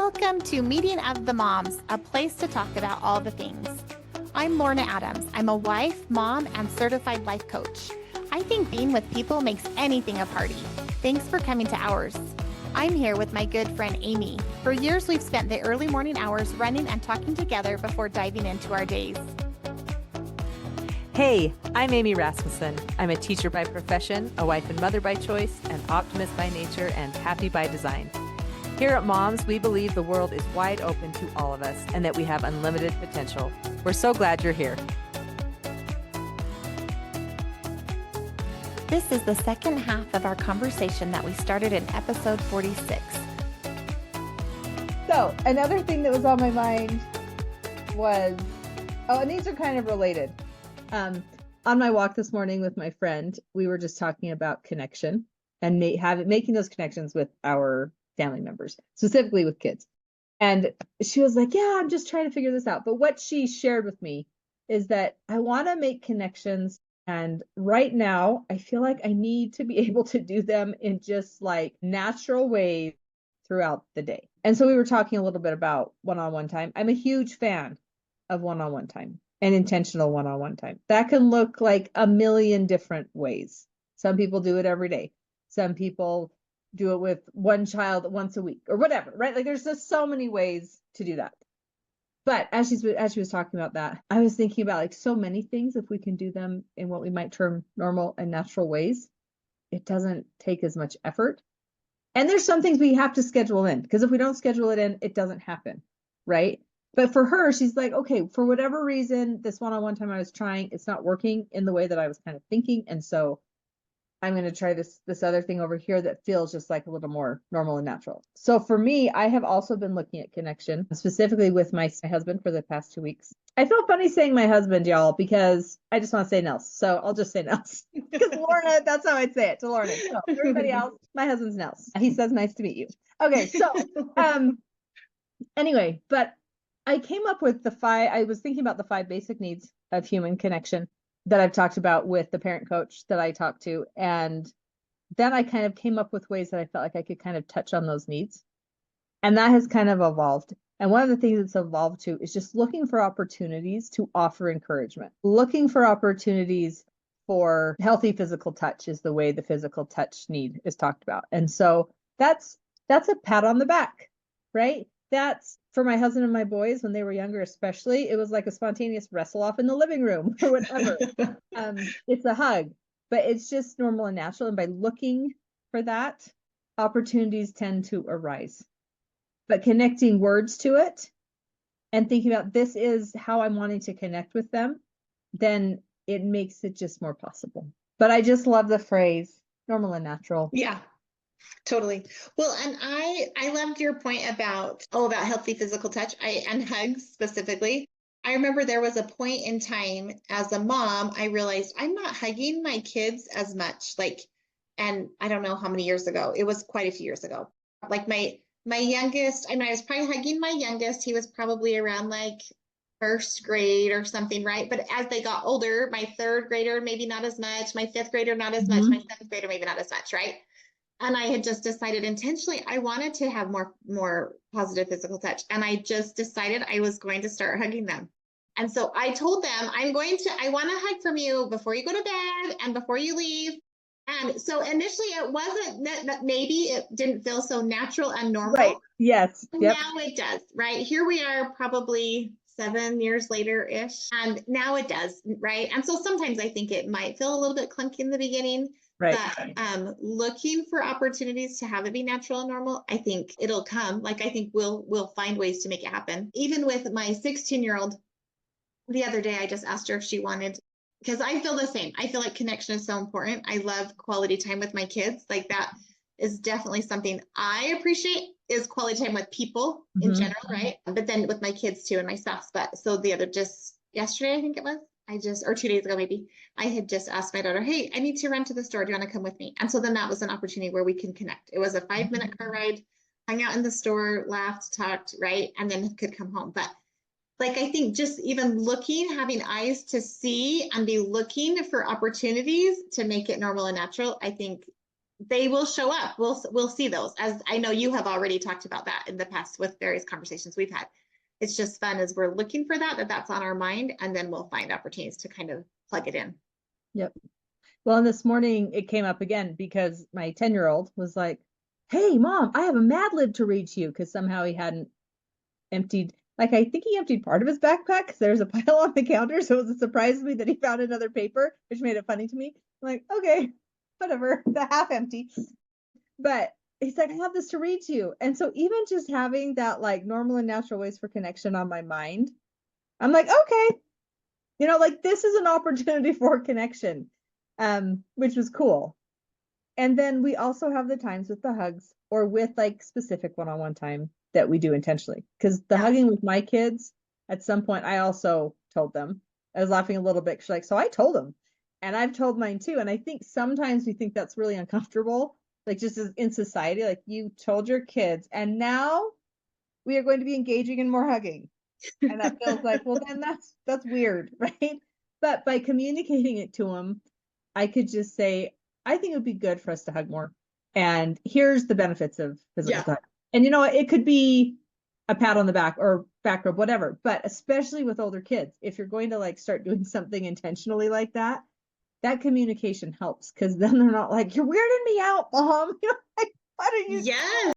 Welcome to Meeting of the Moms, a place to talk about all the things. I'm Lorna Adams. I'm a wife, mom, and certified life coach. I think being with people makes anything a party. Thanks for coming to ours. I'm here with my good friend Amy. For years, we've spent the early morning hours running and talking together before diving into our days. Hey, I'm Amy Rasmussen. I'm a teacher by profession, a wife and mother by choice, an optimist by nature, and happy by design. Here at Moms, we believe the world is wide open to all of us and that we have unlimited potential. We're so glad you're here. This is the second half of our conversation that we started in episode 46. So another thing that was on my mind was, and these are kind of related. On my walk this morning with my friend, we were just talking about connection and making those connections with our family members, specifically with kids. And she was like, yeah, I'm just trying to figure this out. But what she shared with me is that I want to make connections. And right now, I feel like I need to be able to do them in just like natural ways throughout the day. And so we were talking a little bit about one-on-one time. I'm a huge fan of one-on-one time and intentional one-on-one time. That can look like a million different ways. Some people do it every day. Some people do it with one child once a week or whatever, right? Like there's just so many ways to do that. But as she was talking about that, I was thinking about like so many things, if we can do them in what we might term normal and natural ways, it doesn't take as much effort. And there's some things we have to schedule in, because if we don't schedule it in, it doesn't happen, right? But for her, she's like, okay, for whatever reason, this one-on-one time I was trying, it's not working in the way that I was kind of thinking. And so I'm going to try this other thing over here that feels just like a little more normal and natural. So for me, I have also been looking at connection, specifically with my husband for the past 2 weeks. I feel funny saying my husband, y'all, because I just want to say Nels. So I'll just say Nels. Because Lorna, that's how I'd say it to Lorna. So everybody else, my husband's Nels. He says, nice to meet you. Okay, so anyway, but I came up with I was thinking about the 5 basic needs of human connection that I've talked about with the parent coach that I talked to. And then I kind of came up with ways that I felt like I could kind of touch on those needs. And that has kind of evolved. And one of the things that's evolved to is just looking for opportunities to offer encouragement. Looking for opportunities for healthy physical touch is the way the physical touch need is talked about. And so that's a pat on the back, right? That's for my husband and my boys when they were younger, especially, it was like a spontaneous wrestle off in the living room or whatever. It's a hug, but it's just normal and natural. And by looking for that, opportunities tend to arise. But connecting words to it and thinking about this is how I'm wanting to connect with them, then it makes it just more possible. But I just love the phrase normal and natural. Yeah. Totally. Well, and I loved your point about healthy physical touch and hugs specifically. I remember there was a point in time as a mom, I realized I'm not hugging my kids as much, and I don't know how many years ago. It was quite a few years ago. Like my youngest, I was probably hugging my youngest. He was probably around like first grade or something, right? But as they got older, my third grader, maybe not as much, my fifth grader, not as much, my seventh grader, maybe not as much, right? And I had just decided intentionally, I wanted to have more positive physical touch. And I just decided I was going to start hugging them. And so I told them, I want a hug from you before you go to bed and before you leave. And so initially it wasn't that maybe it didn't feel so natural and normal. Right. Yes. Yep. Now it does, right? Here we are probably 7 years later-ish. And now it does, right? And so sometimes I think it might feel a little bit clunky in the beginning. Right. But looking for opportunities to have it be natural and normal, I think it'll come. Like, I think we'll find ways to make it happen. Even with my 16-year-old, the other day, I just asked her if she wanted, because I feel the same. I feel like connection is so important. I love quality time with my kids. Like that is definitely something I appreciate, is quality time with people in general, right? But then with my kids too and my spouse. But so just yesterday, I think it was, or 2 days ago, maybe, I had just asked my daughter, hey, I need to run to the store. Do you want to come with me? And so then that was an opportunity where we can connect. It was a 5-minute car ride, hung out in the store, laughed, talked, right? And then could come home. But like, I think just even looking, having eyes to see and be looking for opportunities to make it normal and natural, I think they will show up. We'll see those, as I know you have already talked about that in the past with various conversations we've had. It's just fun as we're looking for that's on our mind, and then we'll find opportunities to kind of plug it in. Yep. Well, and this morning it came up again because my 10-year-old was like, "Hey, Mom, I have a Mad Lib to read to you," because somehow he hadn't emptied. Like, I think he emptied part of his backpack because there's a pile on the counter. So it surprised me that he found another paper, which made it funny to me. I'm like, okay, whatever, the half empty. But he's like, "I have this to read to you." And so even just having that like normal and natural ways for connection on my mind, I'm like, okay, like this is an opportunity for connection, which was cool. And then we also have the times with the hugs or with like specific one-on-one time that we do intentionally. Because the hugging with my kids, at some point, I also told them. I was laughing a little bit. She's like, "So I told them." And I've told mine too. And I think sometimes we think that's really uncomfortable, like just as in society, like you told your kids, and now we are going to be engaging in more hugging. And that feels like, well, then that's weird, right? But by communicating it to them, I could just say, I think it would be good for us to hug more. And here's the benefits of physical touch. And it could be a pat on the back or back rub, whatever. But especially with older kids, if you're going to like start doing something intentionally like that, that communication helps, because then they're not like, "You're weirding me out, Mom." Like, why don't you? Yes,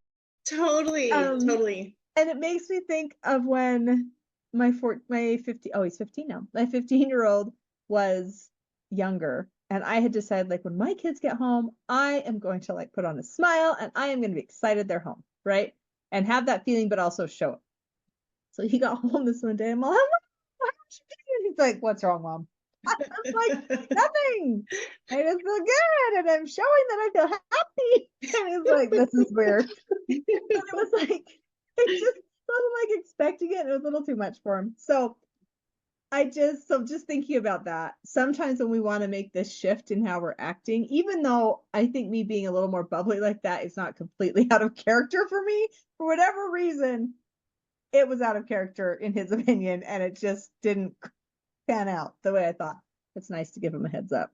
totally. Totally. And it makes me think of when my 15, he's 15 now. My 15-year-old was younger. And I had decided, like, when my kids get home, I am going to like put on a smile and I am going to be excited they're home, right? And have that feeling, but also show it. So he got home this one day and Mom, he's like, "What's wrong, Mom?" I was like, "Nothing. I just feel good and I'm showing that I feel happy." And he's like, "This is weird." And it was like, I just wasn't like expecting it. It was a little too much for him. So just thinking about that, sometimes when we want to make this shift in how we're acting, even though I think me being a little more bubbly like that is not completely out of character for me, for whatever reason, it was out of character in his opinion, and it just didn't pan out the way I thought. It's nice to give him a heads up.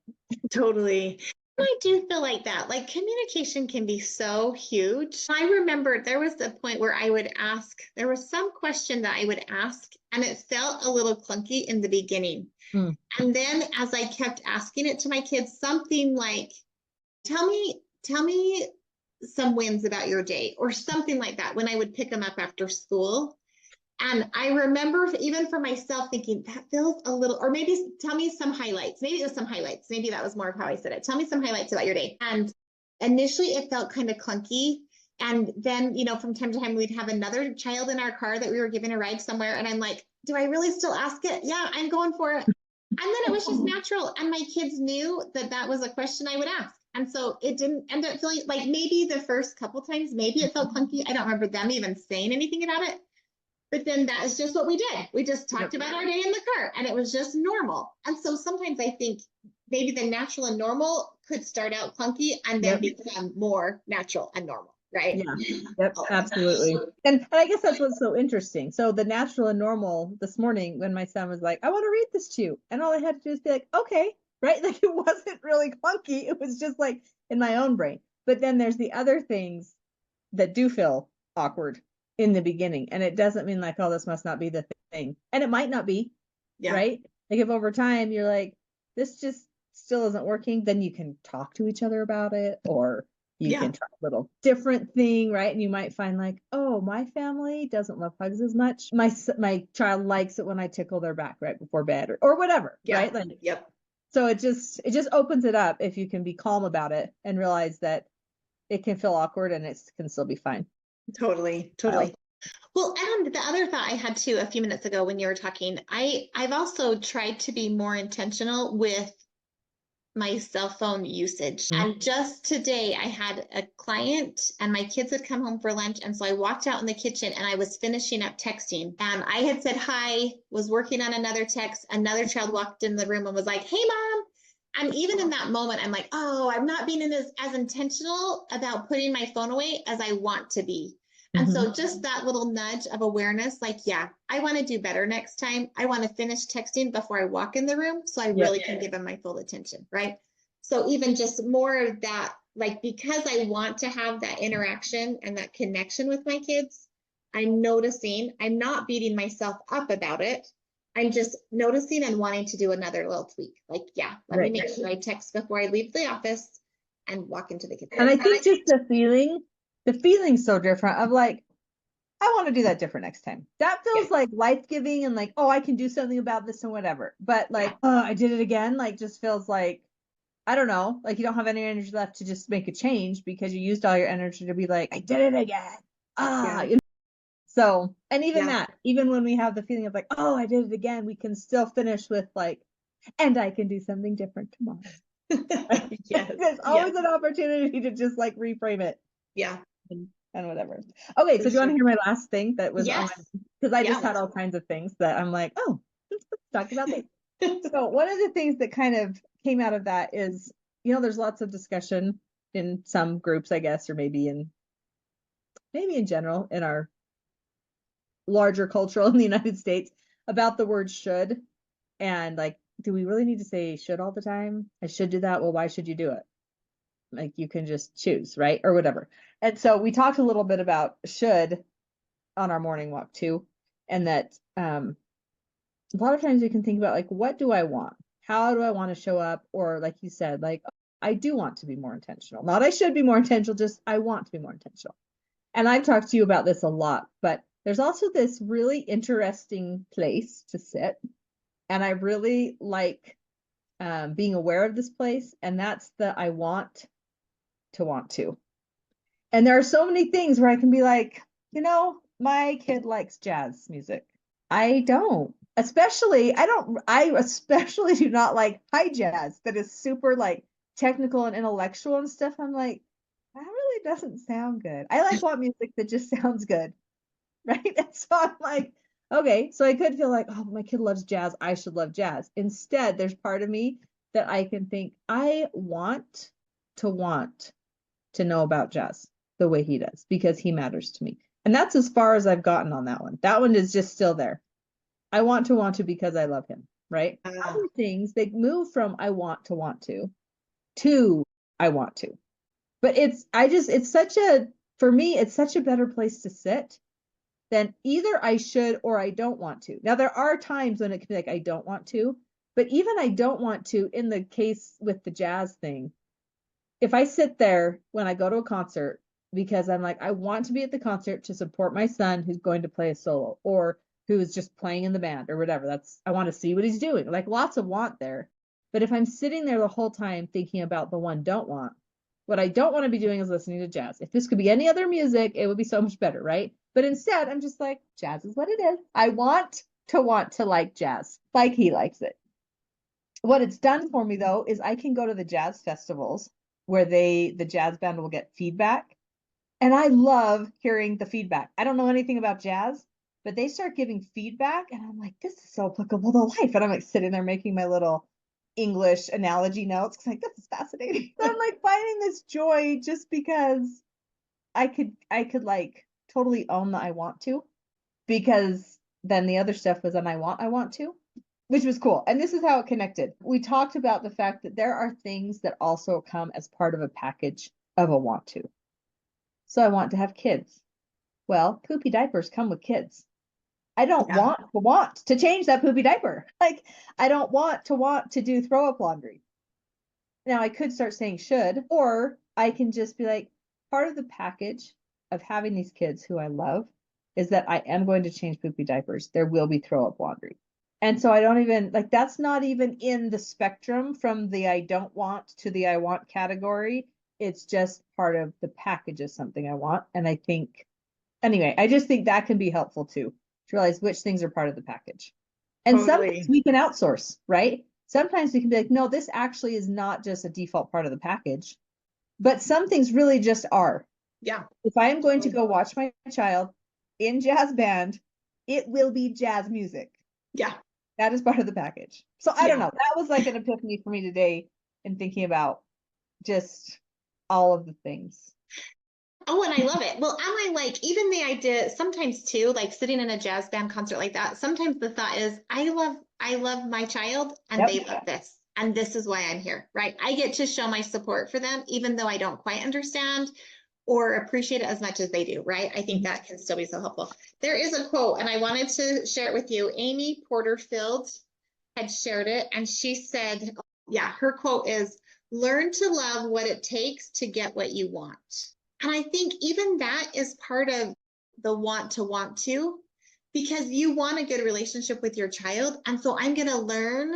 Totally. I do feel like that. Like communication can be so huge. I remember there was a point where there was some question that I would ask, and it felt a little clunky in the beginning. And then as I kept asking it to my kids, something like, tell me some wins about your day, or something like that, when I would pick them up after school. And I remember even for myself thinking, that feels a little, or maybe tell me some highlights. Maybe it was some highlights. Maybe that was more of how I said it. Tell me some highlights about your day. And initially it felt kind of clunky. And then, from time to time, we'd have another child in our car that we were giving a ride somewhere. And I'm like, do I really still ask it? Yeah, I'm going for it. And then it was just natural. And my kids knew that was a question I would ask. And so it didn't end up feeling like, maybe the first couple times, maybe it felt clunky. I don't remember them even saying anything about it. But then that is just what we did. We just talked about our day in the car, and it was just normal. And so sometimes I think maybe the natural and normal could start out clunky and then become more natural and normal, right? Yeah. Yep. Absolutely. And I guess that's what's so interesting. So the natural and normal this morning, when my son was like, "I want to read this to you," and all I had to do is be like, "Okay," right? Like it wasn't really clunky. It was just like in my own brain. But then there's the other things that do feel awkward in the beginning. And it doesn't mean like, "Oh, this must not be the thing." And it might not be, right? Like if over time you're like, "This just still isn't working," then you can talk to each other about it, or you can try a little different thing, right? And you might find like, "Oh, my family doesn't love hugs as much. My child likes it when I tickle their back right before bed," or whatever, right? Like, so it just opens it up if you can be calm about it and realize that it can feel awkward and it can still be fine. Totally. Well, and the other thought I had too a few minutes ago when you were talking, I've also tried to be more intentional with my cell phone usage. And just today I had a client and my kids had come home for lunch. And so I walked out in the kitchen and I was finishing up texting, and I had said hi, was working on another text. Another child walked in the room and was like, "Hey, Mom." And even in that moment, I'm like, oh, I'm not being as intentional about putting my phone away as I want to be. And so just that little nudge of awareness, like, yeah, I want to do better next time. I want to finish texting before I walk in the room so I really can give them my full attention, right? So even just more of that like, because I want to have that interaction and that connection with my kids, I'm noticing, I'm not beating myself up about it. I'm just noticing and wanting to do another little tweak. Like, yeah, let me make sure I text before I leave the office and walk into the kitchen. And I think just the feeling's so different of like, I want to do that different next time. That feels like life-giving and like, oh, I can do something about this and whatever. But like, oh, I did it again. Like, just feels like, I don't know, like you don't have any energy left to just make a change because you used all your energy to be like, I did it again. You know? So, and even that, even when we have the feeling of like, oh, I did it again, we can still finish with like, and I can do something different tomorrow. There's always an opportunity to just like reframe it. And whatever. Okay, so do you want to hear my last thing that was because I just had all kinds of things that I'm like, oh, let's talk about this. So one of the things that kind of came out of that is, you know, there's lots of discussion in some groups, I guess, or maybe in general in our larger cultural in the United States about the word should, and like, do we really need to say should all the time? I should do that. Well, why should you do it? Like, you can just choose, right? Or whatever. And so we talked a little bit about should on our morning walk too. And that a lot of times we can think about like, what do I want? How do I want to show up? Or like you said, like, I do want to be more intentional. Not I should be more intentional, just I want to be more intentional. And I've talked to you about this a lot, but there's also this really interesting place to sit. And I really like being aware of this place. And that's the I want to. And there are so many things where I can be like, you know, my kid likes jazz music. I don't. I especially do not like high jazz that is super like technical and intellectual and stuff. I'm like, that really doesn't sound good. I like want music that just sounds good. Right. And so I'm like, okay, so I could feel like, oh, my kid loves jazz. I should love jazz. Instead, there's part of me that I can think, I want to know about jazz the way he does because he matters to me. And that's as far as I've gotten on that one. That one is just still there. I want to because I love him, right? Other things, they move from I want to I want to. But for me, it's such a better place to sit than either I should or I don't want to. Now, there are times when it can be like, I don't want to, but even I don't want to, in the case with the jazz thing, if I sit there when I go to a concert, because I'm like, I want to be at the concert to support my son who's going to play a solo or who is just playing in the band or whatever. I want to see what he's doing. Like, lots of want there. But if I'm sitting there the whole time thinking about the one don't want, what I don't want to be doing is listening to jazz. If this could be any other music, it would be so much better, right? But instead, I'm just like, jazz is what it is. I want to like jazz, like he likes it. What it's done for me, though, is I can go to the jazz festivals where the jazz band will get feedback. And I love hearing the feedback. I don't know anything about jazz, but they start giving feedback and I'm like, this is so applicable to life. And I'm like sitting there making my little English analogy notes because like, this is fascinating. So I'm like finding this joy just because I could like totally own the I want to, because then the other stuff was an I want to, which was cool. And this is how it connected. We talked about the fact that there are things that also come as part of a package of a want to. So I want to have kids. Well, poopy diapers come with kids. I don't want to change that poopy diaper. Like, I don't want to do throw up laundry. Now I could start saying should, or I can just be like, part of the package of having these kids who I love is that I am going to change poopy diapers. There will be throw up laundry. And so I don't even like, that's not even in the spectrum from the I don't want to the I want category. It's just part of the package of something I want. And I think, anyway, I just think that can be helpful too, to realize which things are part of the package. And sometimes we can outsource, right? Sometimes we can be like, no, this actually is not just a default part of the package, but some things really just are. Yeah. If I am going to go watch my child in jazz band, it will be jazz music. Yeah. That is part of the package. So I don't know. That was like an epiphany for me today in thinking about just all of the things. Oh, and I love it. Well, and I like even the idea sometimes too, like sitting in a jazz band concert like that. Sometimes the thought is, I love my child and they love this. And this is why I'm here, right? I get to show my support for them, even though I don't quite understand or appreciate it as much as they do, right? I think that can still be so helpful. There is a quote, and I wanted to share it with you. Amy Porterfield had shared it, and she said, yeah, her quote is, learn to love what it takes to get what you want. And I think even that is part of the want to, because you want a good relationship with your child. And so I'm going to learn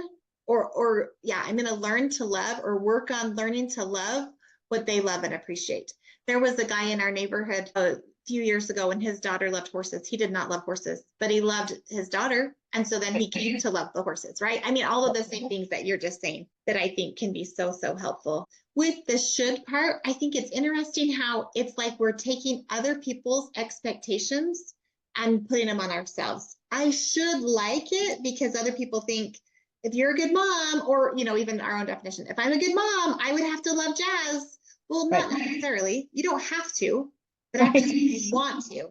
I'm going to learn to love or work on learning to love what they love and appreciate. There was a guy in our neighborhood a few years ago when his daughter loved horses. He did not love horses, but he loved his daughter. And so then he came to love the horses, right? I mean, all of the same things that you're just saying that I think can be so, so helpful. With the should part, I think it's interesting how it's like we're taking other people's expectations and putting them on ourselves. I should like it because other people think if you're a good mom, or, even our own definition, if I'm a good mom, I would have to love jazz. Well, not necessarily. You don't have to, but I just want to.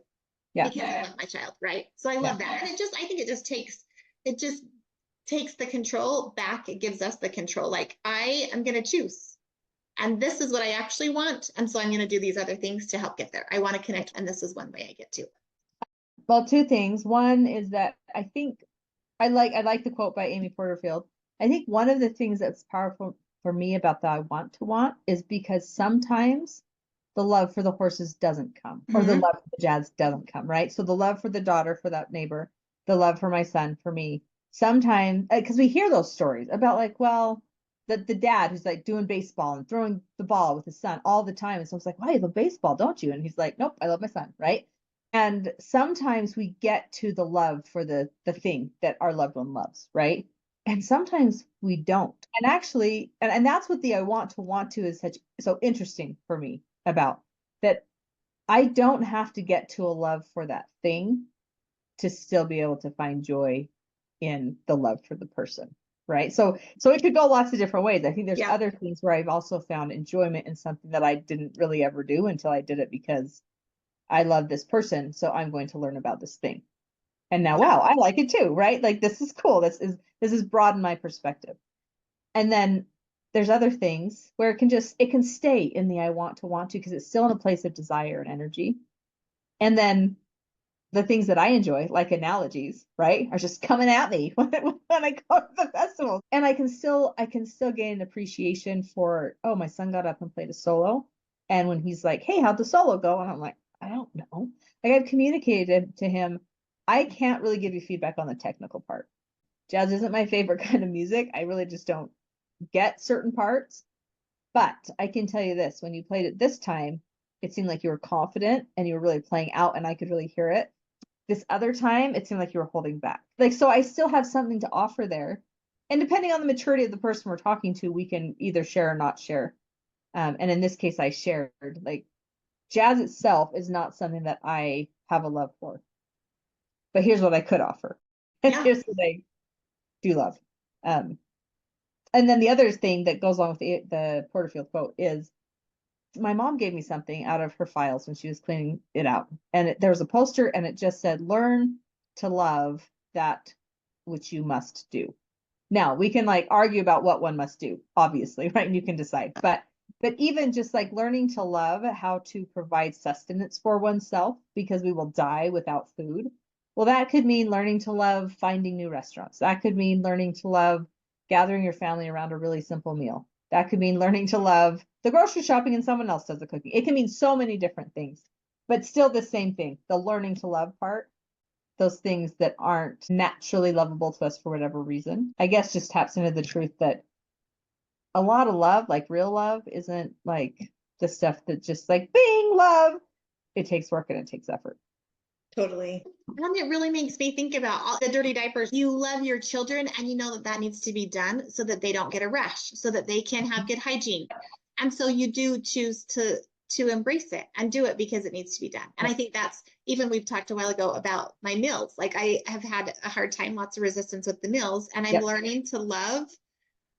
Yeah. Because I love my child, right? So I love that. And I think it just takes the control back. It gives us the control. Like, I am going to choose. And this is what I actually want. And so I'm going to do these other things to help get there. I want to connect. And this is one way I get to. Well, two things. One is that I think I like the quote by Amy Porterfield. I think one of the things that's powerful for me about the I want to want is because sometimes the love for the horses doesn't come, or the love for the jazz doesn't come, right? So the love for the daughter, for that neighbor, the love for my son, for me, sometimes, because we hear those stories about like, well, the dad who's like doing baseball and throwing the ball with his son all the time. And so it's like, wow, you love baseball, don't you? And he's like, nope, I love my son, right? And sometimes we get to the love for the thing that our loved one loves, right? And sometimes we don't. And actually, and that's what the I want to is so interesting for me about that. I don't have to get to a love for that thing to still be able to find joy in the love for the person, right? So it could go lots of different ways. I think there's other things where I've also found enjoyment in something that I didn't really ever do until I did it because I love this person, so I'm going to learn about this thing. And now, wow, I like it too, right? Like, this is cool. This is broadened my perspective. And then there's other things where it can stay in the I want to because it's still in a place of desire and energy. And then the things that I enjoy, like analogies, right, are just coming at me when I go to the festival. And I can still gain an appreciation for, oh, my son got up and played a solo. And when he's like, hey, how'd the solo go? And I'm like, I don't know. Like, I've communicated to him, I can't really give you feedback on the technical part. Jazz isn't my favorite kind of music. I really just don't get certain parts. But I can tell you this, when you played it this time, it seemed like you were confident and you were really playing out and I could really hear it. This other time, it seemed like you were holding back. Like, so I still have something to offer there. And depending on the maturity of the person we're talking to, we can either share or not share. And in this case, I shared, like, jazz itself is not something that I have a love for. But here's what I could offer. And here's what I do love. And then the other thing that goes along with the Porterfield quote is, my mom gave me something out of her files when she was cleaning it out. And there was a poster and it just said, learn to love that which you must do. Now, we can like argue about what one must do, obviously, right? And you can decide. But even just like learning to love how to provide sustenance for oneself, because we will die without food. Well, that could mean learning to love finding new restaurants. That could mean learning to love gathering your family around a really simple meal. That could mean learning to love the grocery shopping and someone else does the cooking. It can mean so many different things, but still the same thing, the learning to love part. Those things that aren't naturally lovable to us for whatever reason, I guess just taps into the truth that a lot of love, like real love, isn't like the stuff that just like bing, love. It takes work and it takes effort. Totally. And it really makes me think about all the dirty diapers. You love your children and you know that needs to be done so that they don't get a rash, so that they can have good hygiene. And so you do choose to embrace it and do it because it needs to be done. And I think that's, even we've talked a while ago about my meals. Like, I have had a hard time, lots of resistance with the meals, and I'm learning to love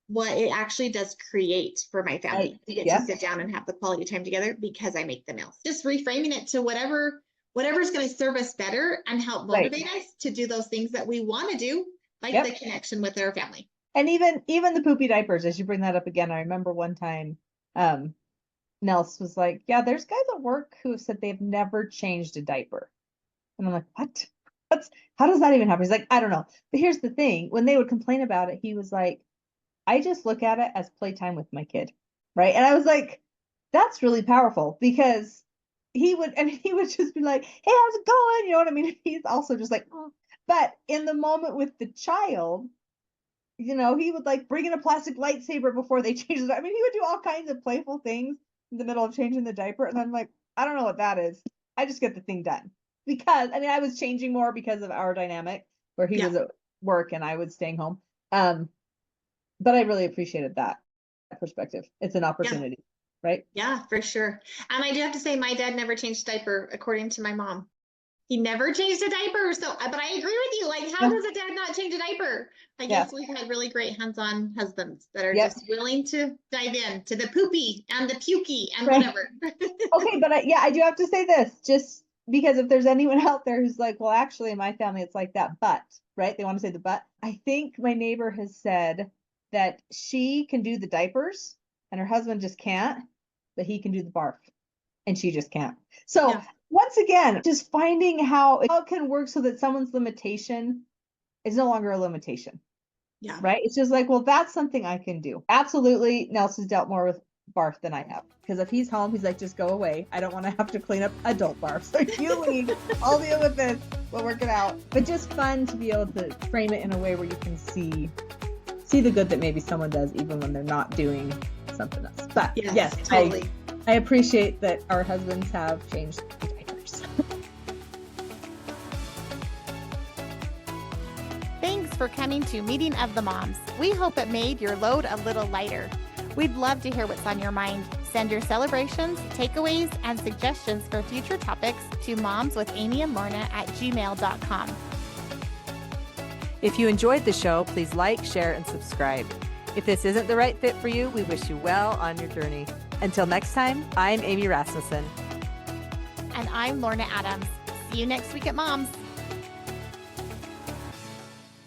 what it actually does create for my family. We get to sit down and have the quality time together because I make the meals. Just reframing it to whatever's going to serve us better and help motivate us to do those things that we want to do, like the connection with our family. And even the poopy diapers, as you bring that up again, I remember one time, Nels was like, yeah, there's guys at work who have said they've never changed a diaper. And I'm like, what? How does that even happen? He's like, I don't know. But here's the thing, when they would complain about it, he was like, I just look at it as playtime with my kid. Right. And I was like, that's really powerful, because he would just be like, hey, how's it going? You know what I mean? He's also just like, oh. But in the moment with the child, he would like bring in a plastic lightsaber before they changed it. I mean, he would do all kinds of playful things in the middle of changing the diaper. And I'm like, I don't know what that is. I just get the thing done. Because I mean, I was changing more because of our dynamic where he was at work and I was staying home. But I really appreciated that perspective. It's an opportunity, right? Yeah, for sure. And I do have to say, my dad never changed a diaper, according to my mom. He never changed a diaper. So, but I agree with you. Like, how does a dad not change a diaper? I guess we've had really great hands-on husbands that are just willing to dive in to the poopy and the pukey and whatever. Okay, but I do have to say this, just because if there's anyone out there who's like, well, actually in my family, it's like that, but, right? They want to say the but. I think my neighbor has said that she can do the diapers and her husband just can't, but he can do the barf and she just can't. So once again, just finding how it can work so that someone's limitation is no longer a limitation. Yeah. Right. It's just like, well, that's something I can do. Absolutely. Nelson's dealt more with barf than I have. Because if he's home, he's like, just go away. I don't want to have to clean up adult barf. So you leave. I'll deal with this. We'll work it out. But just fun to be able to frame it in a way where you can see the good that maybe someone does even when they're not doing something else. But yes, totally. I appreciate that our husbands have changed the diapers. Thanks for coming to Meeting of the Moms. We hope it made your load a little lighter. We'd love to hear what's on your mind. Send your celebrations, takeaways, and suggestions for future topics to momswithamyandlorna@gmail.com. If you enjoyed the show, please like, share, and subscribe. If this isn't the right fit for you, we wish you well on your journey. Until next time, I'm Amy Rasmussen. And I'm Lorna Adams. See you next week at Moms.